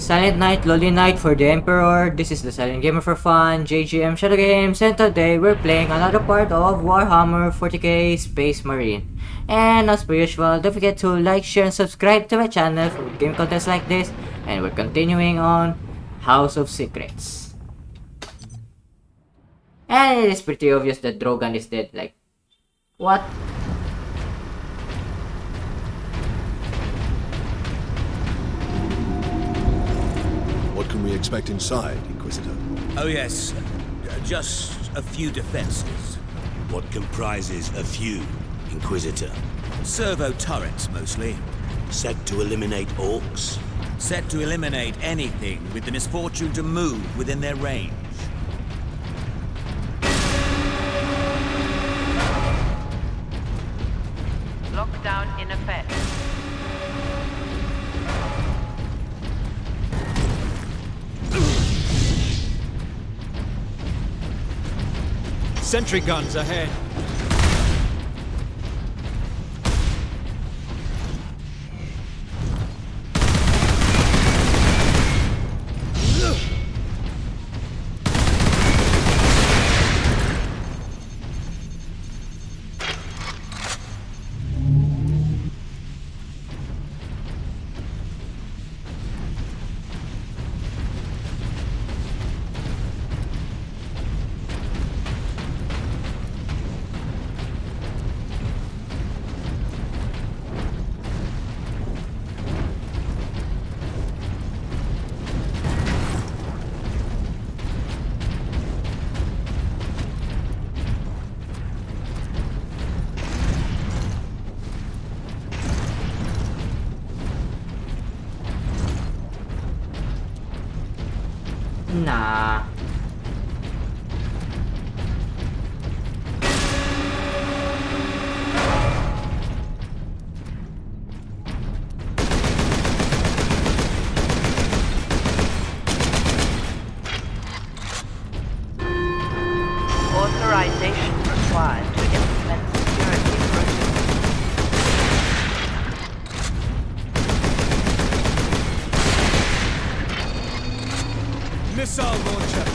Silent Night, Lowly Night for the Emperor. This is the Silent Gamer for Fun, JGM ShadowGames, and today we're playing another part of Warhammer 40k Space Marine. And as per usual, don't forget to like, share, and subscribe to my channel for game contests like this. And we're continuing on House of Secrets. And it is pretty obvious that Drogon is dead. Like, what? What can we expect inside, Inquisitor? Oh yes, just a few defenses. What comprises a few, Inquisitor? Servo turrets, mostly. Set to eliminate orcs? Set to eliminate anything with the misfortune to move within their range. Lockdown in effect. Sentry guns ahead. Nah. Authorization required to implement security protocols. Missile launcher.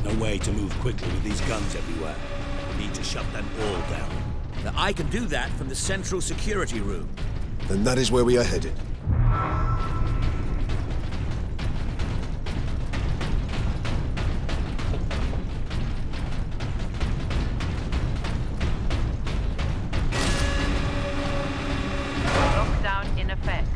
No way to move quickly with these guns everywhere. We need to shut them all down. Now, I can do that from the central security room. Then that is where we are headed. Lockdown in effect.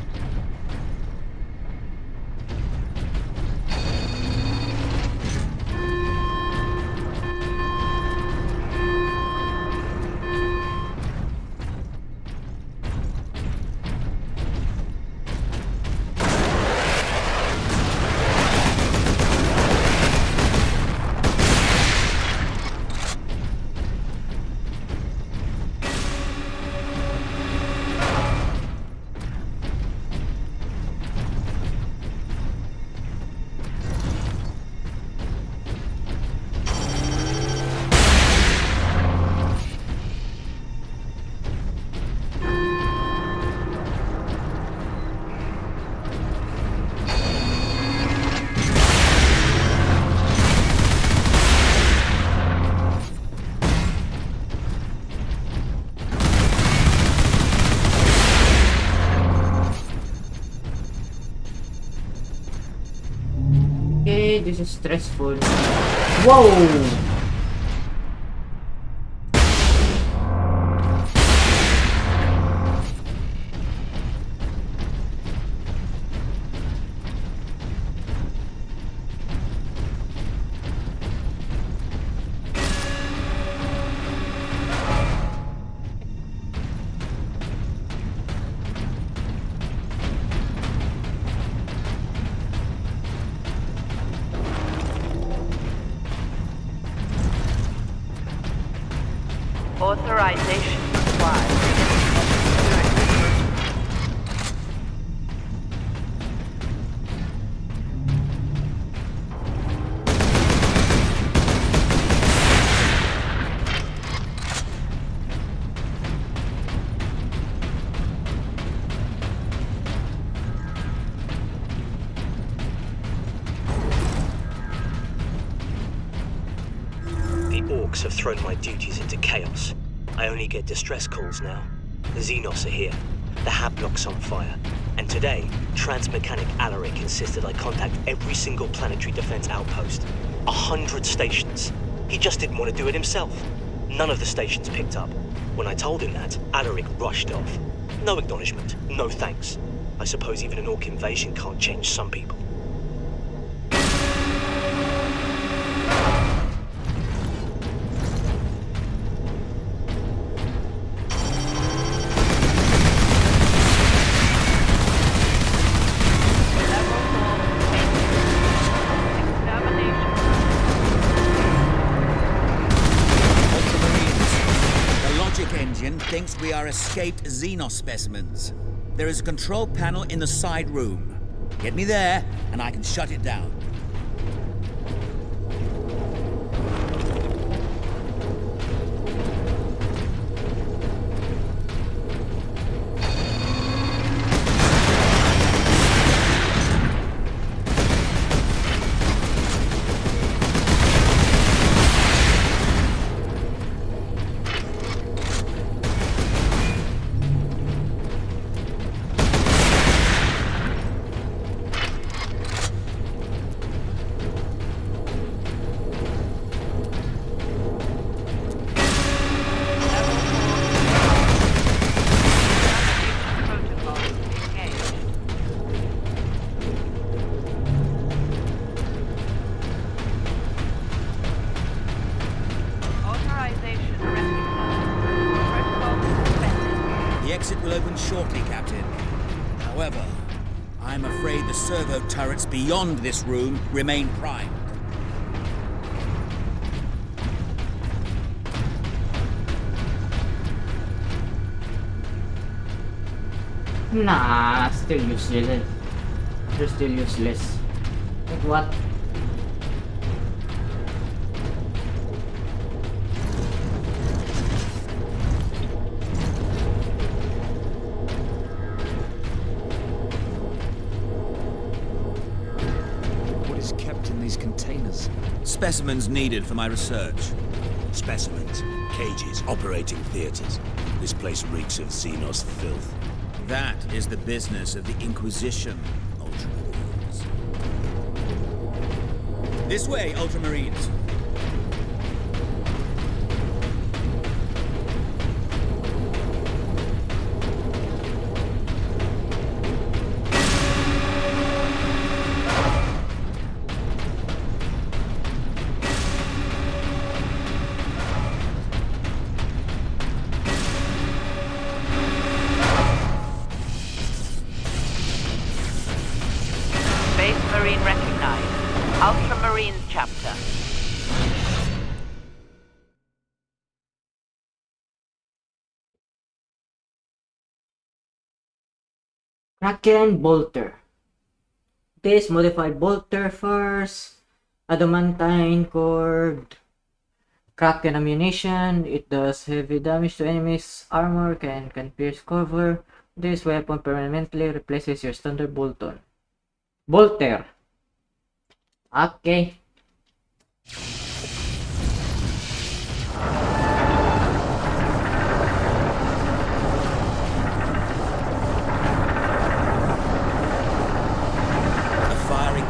Okay, this is stressful. Whoa! Authorization required to implement security protocols. Haplocks have thrown my duties into chaos. I only get distress calls now. The Xenos are here. The Haplocks on fire. And today, Transmechanic Alaric insisted I contact every single planetary defense outpost. 100 stations. He just didn't want to do it himself. None of the stations picked up. When I told him that, Alaric rushed off. No acknowledgement, no thanks. I suppose even an orc invasion can't change some people. Thinks we are escaped Xenos specimens. There is a control panel in the side room. Get me there, and I can shut it down. Shortly, Captain. However, I'm afraid the servo turrets beyond this room remain primed. Nah, still useless. They're still useless. Like what? Specimens needed for my research. Specimens, cages, operating theaters. This place reeks of Xenos filth. That is the business of the Inquisition, Ultramarines. This way, Ultramarines. Marine recognized. Ultramarines chapter. Kraken Bolter. This modified bolter fires adamantine cord. Kraken ammunition. It does heavy damage to enemies' armor and can pierce cover. This weapon permanently replaces your standard bolter. Okay.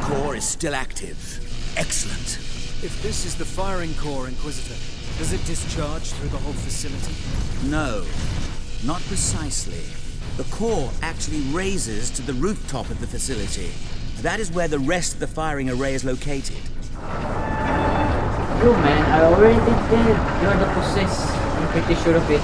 Core is still active. Excellent. If this is the firing core, Inquisitor, does it discharge through the whole facility? No, not precisely. The core actually raises to the rooftop of the facility. That is where the rest of the firing array is located. You man, I already did. You're the possessed. I'm pretty sure of it.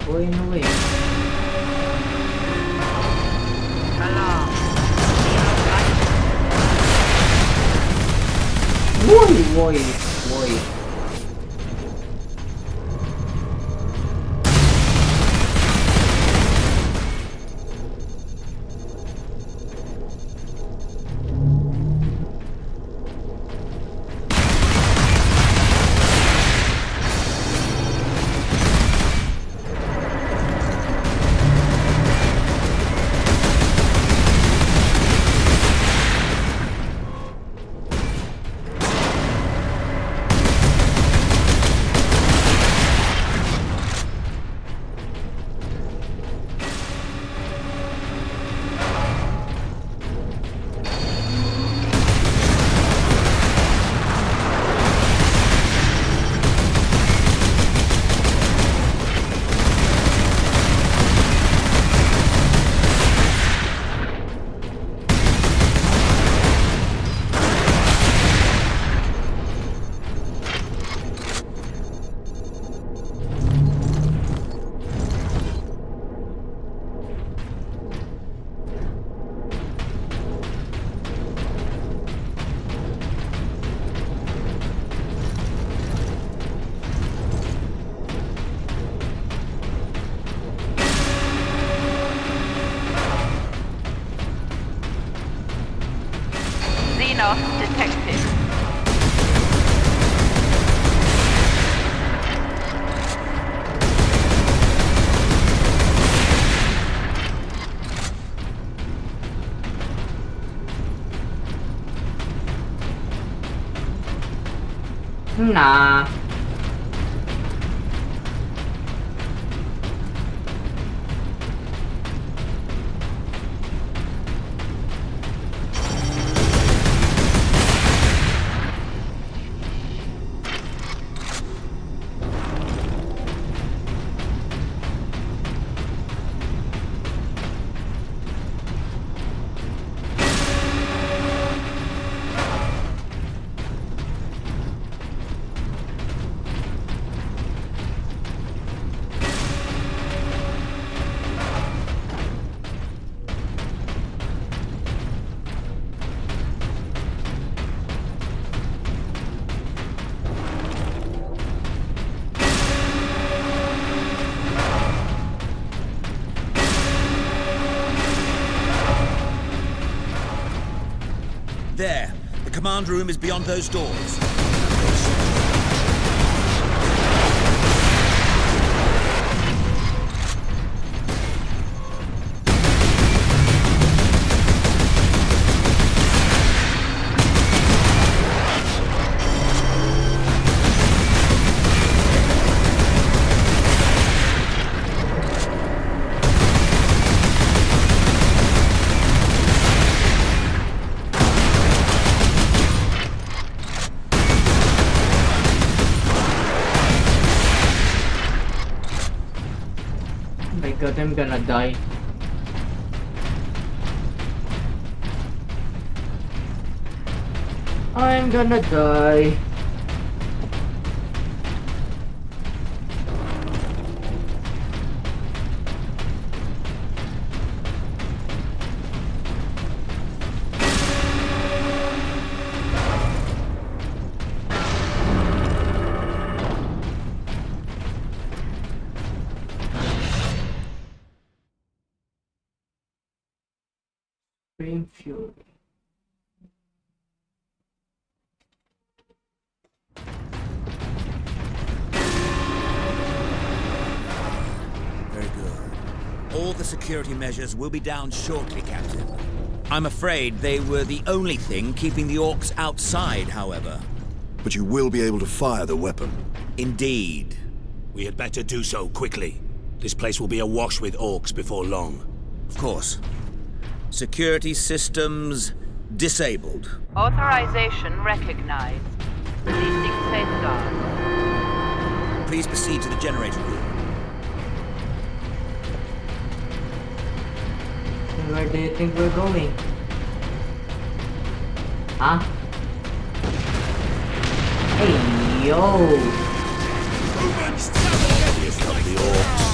Going away. Boy. Nah. There. The command room is beyond those doors. Oh my god, I'm gonna die. I'm gonna die. Flame fuel. Very good. All the security measures will be down shortly, Captain. I'm afraid they were the only thing keeping the orcs outside, however. But you will be able to fire the weapon. Indeed. We had better do so quickly. This place will be awash with orcs before long. Of course. Security systems disabled. Authorization recognized. Releasing safeguard. Please proceed to the generator room. Where do you think we're going? Huh? Hey, yo! Here come the orcs.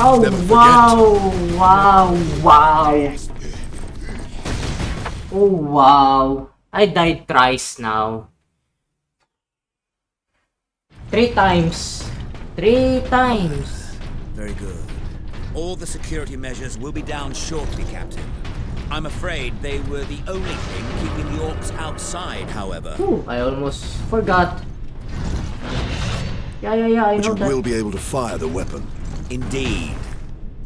Oh, Never forget. wow. Oh, wow. I died thrice now. 3 times. 3 times. Very good. All the security measures will be down shortly, Captain. I'm afraid they were the only thing keeping the orcs outside, however. Ooh, I almost forgot. Yeah, I But know you that. will be able to fire the weapon. Indeed.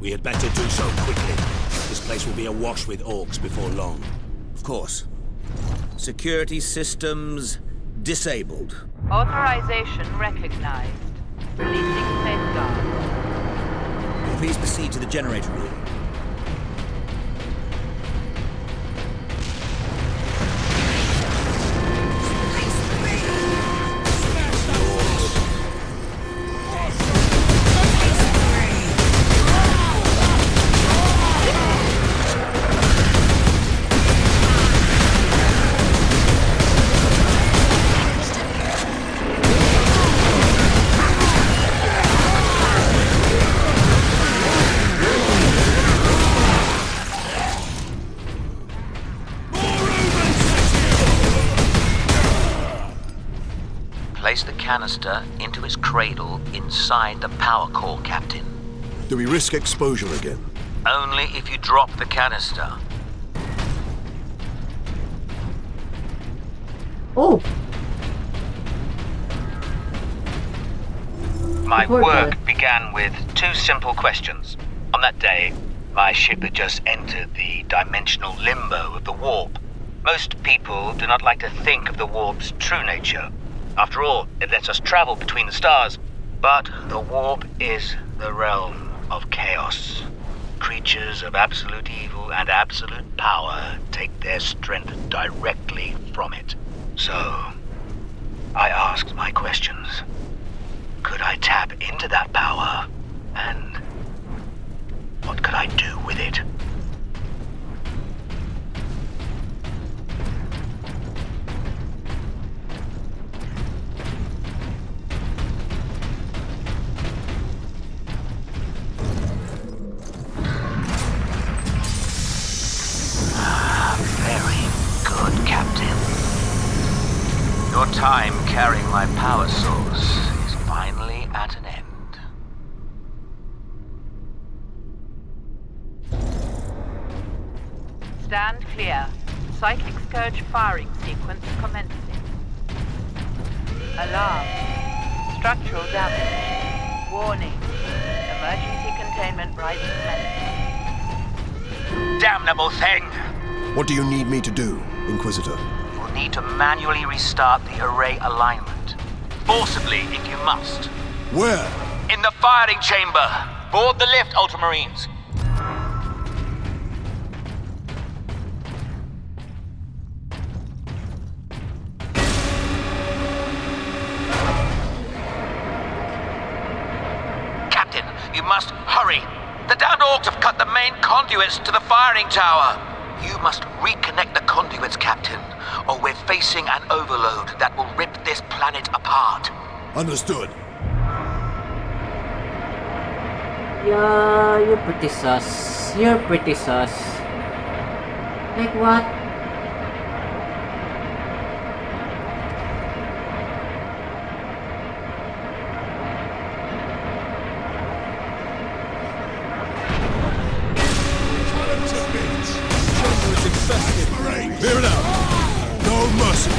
We had better do so quickly. This place will be awash with orcs before long. Of course. Security systems disabled. Authorization recognized. Releasing safeguard. Please proceed to the generator room. Place the canister into its cradle inside the power core, Captain. Do we risk exposure again? Only if you drop the canister. Oh! My Before work that- began with 2 simple questions. On that day, my ship had just entered the dimensional limbo of the warp. Most people do not like to think of the warp's true nature. After all, it lets us travel between the stars. But the warp is the realm of chaos. Creatures of absolute evil and absolute power take their strength directly from it. So, I asked my questions. Could I tap into that power? And what could I do with it? Very good, Captain. Your time carrying my power source is finally at an end. Stand clear. Cyclic Scourge firing sequence commencing. Alarm. Structural damage. Warning. Emergency containment right commencing. Damnable thing! What do you need me to do, Inquisitor? You'll need to manually restart the array alignment. Forcibly, if you must. Where? In the firing chamber! Board the lift, Ultramarines! Captain, you must hurry! The downed orcs have cut the main conduits to the firing tower! You must reconnect the conduits, Captain, or we're facing an overload that will rip this planet apart. Understood. Yeah, you're pretty sus. You're pretty sus. Like what? Clear it out. No mercy.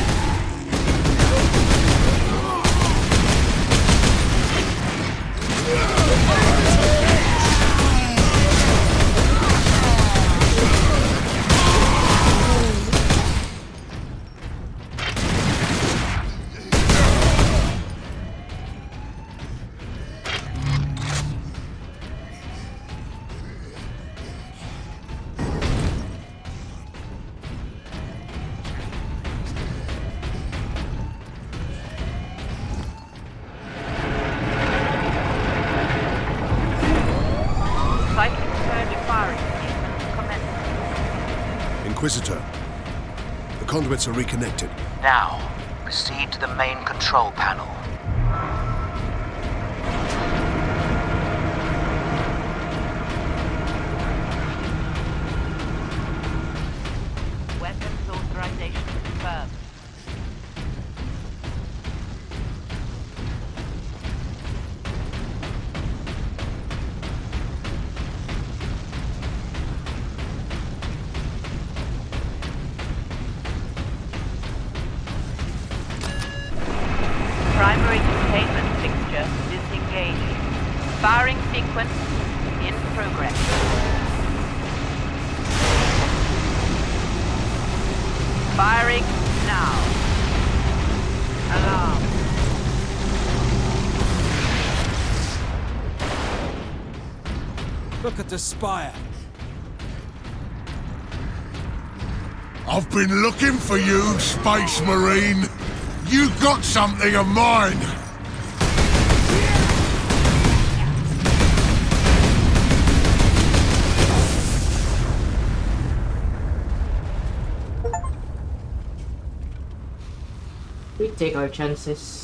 Cyclic Scourge firing sequence commencing. Inquisitor, the conduits are reconnected. Now, proceed to the main control panel. Weapons authorization confirmed. Primary containment fixture disengaging. Firing sequence in progress. Firing now. Alarm. Look at the spire. I've been looking for you, Space Marine. You got something of mine. We take our chances.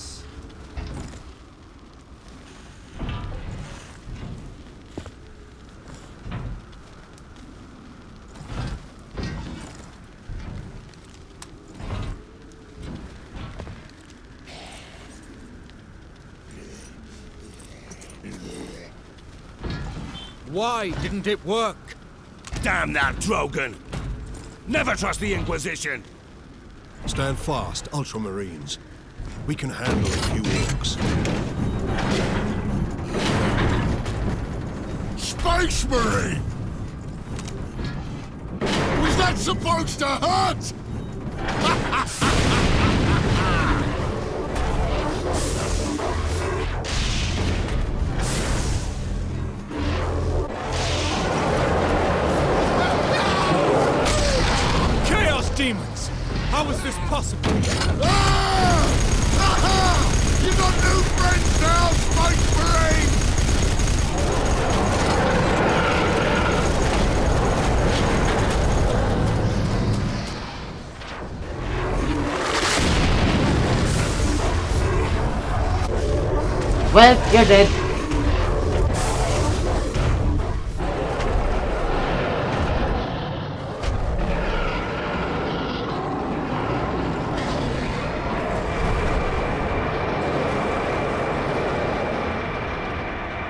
Why didn't it work? Damn that Drogon! Never trust the Inquisition! Stand fast, Ultramarines. We can handle a few orcs. Space Marine! Was that supposed to hurt? Chaos demons! How is this possible? Ah! Aha! You got new friends now, Space Marine! Well, you're dead.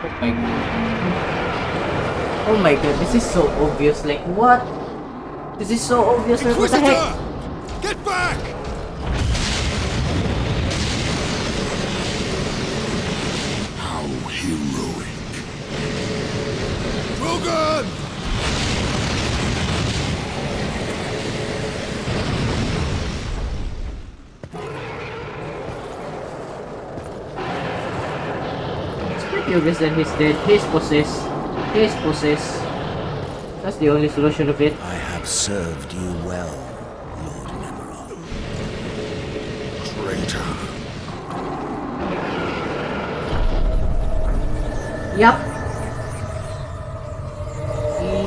Oh my god. Oh my god, this is so obvious. Like, what? This is so obvious. Like, what the heck? Inquisitor! Get back! How heroic. Drogon! It's pretty obvious that he's dead. He's possessed. He's possessed. That's the only solution of it. I have served you well, Lord Nemeron. Traitor. Yup.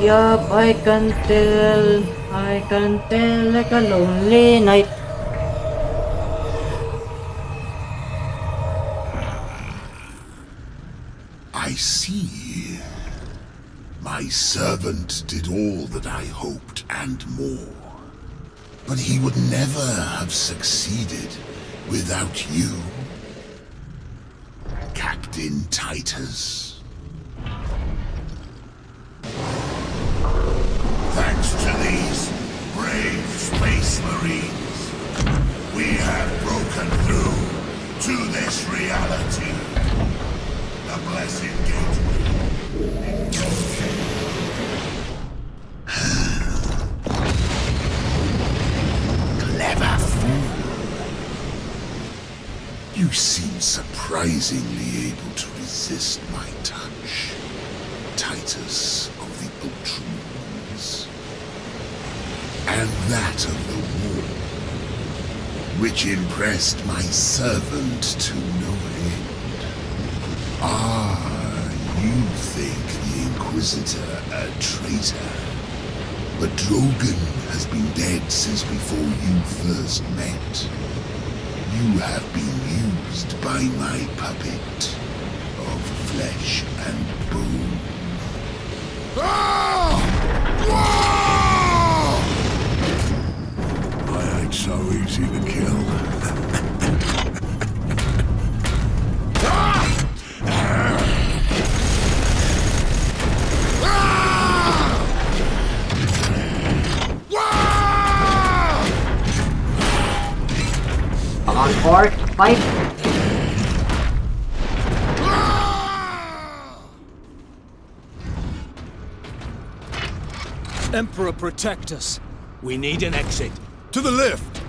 Yup, I can tell. I can tell like a lonely night. I see. My servant did all that I hoped and more. But he would never have succeeded without you, Captain Titus. Thanks to these brave space marines, we have broken through to this reality. The blessed gateway. Clever fool. You seem surprisingly able to resist my touch, Titus of the Ultramarines. And that of the war, which impressed my servant to no end. Ah, you think the Inquisitor a traitor. But Drogon has been dead since before you first met. You have been used by my puppet of flesh and bone. Ah! Ah! I ain't so easy to kill. Come on, Orc, fight! Emperor, protect us. We need an exit. To the left!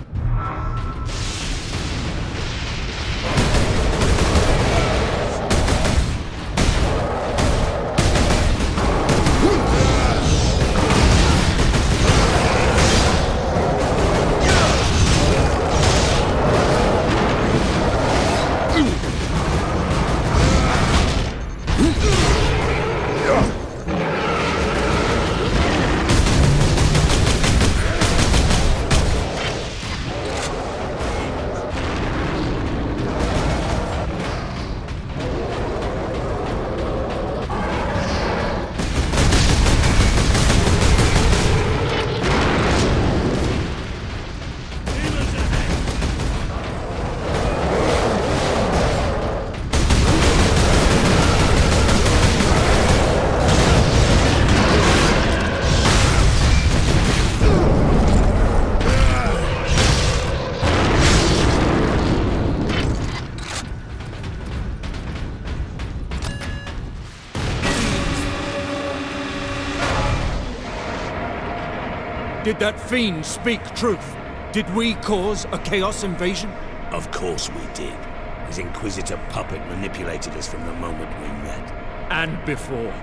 Did that fiend speak truth? Did we cause a Chaos invasion? Of course we did. His Inquisitor puppet manipulated us from the moment we met. And before.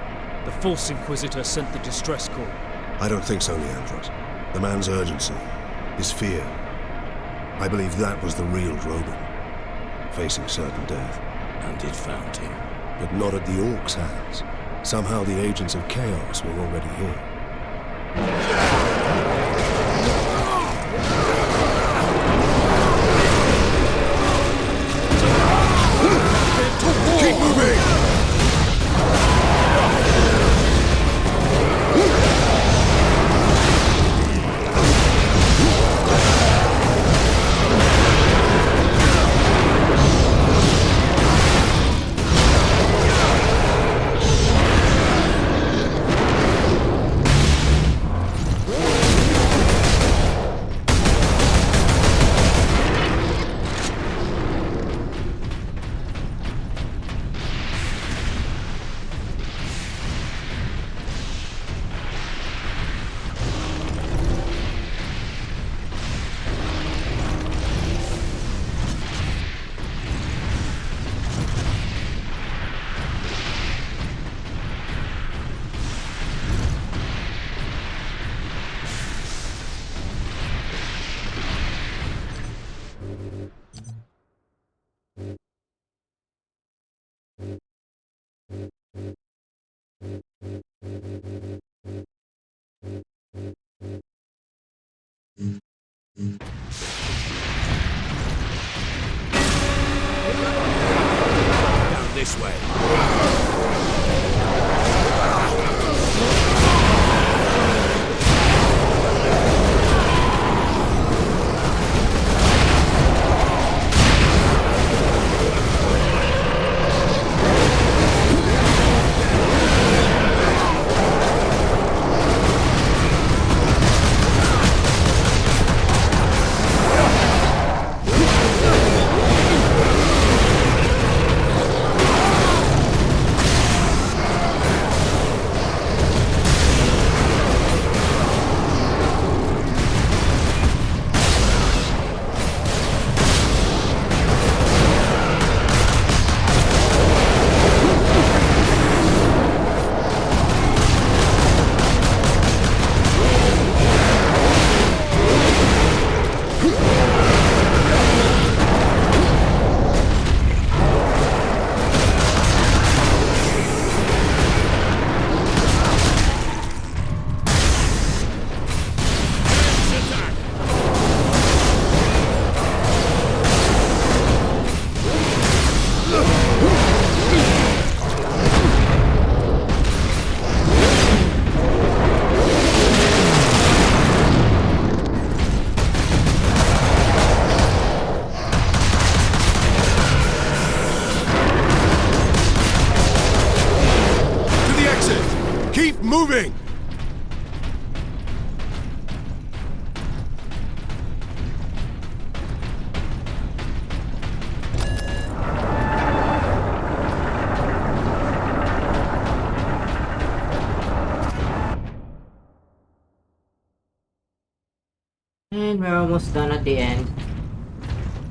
The false Inquisitor sent the distress call. I don't think so, Leandros. The man's urgency, his fear. I believe that was the real Drogon, facing certain death. And it found him. But not at the Orcs' hands. Somehow the agents of Chaos were already here. Keep moving! Down this way. Moving! And we're almost done at the end.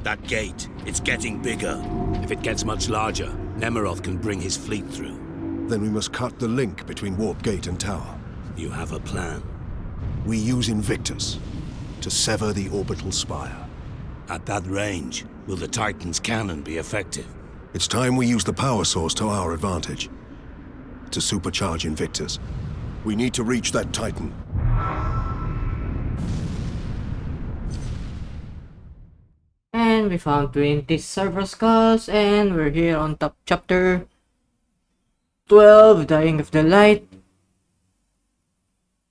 That gate, it's getting bigger. If it gets much larger, Nemeroth can bring his fleet through. Then we must cut the link between Warp Gate and Tower. You have a plan. We use Invictus to sever the orbital spire. At that range, will the Titan's cannon be effective? It's time we use the power source to our advantage. To supercharge Invictus, we need to reach that Titan. And we found 20 server skulls, and we're here on top chapter 12, Dying of the Light.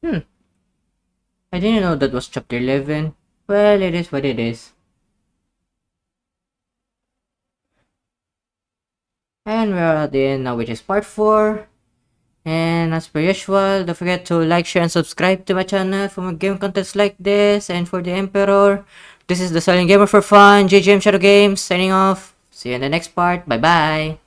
I didn't know that was chapter 11. Well, it is what it is. And we're at the end now, which is part 4. And as per usual, don't forget to like, share, and subscribe to my channel for more game contents like this. And for the Emperor, this is the Silent Gamer for Fun, JGM ShadowGames, signing off. See you in the next part. Bye bye.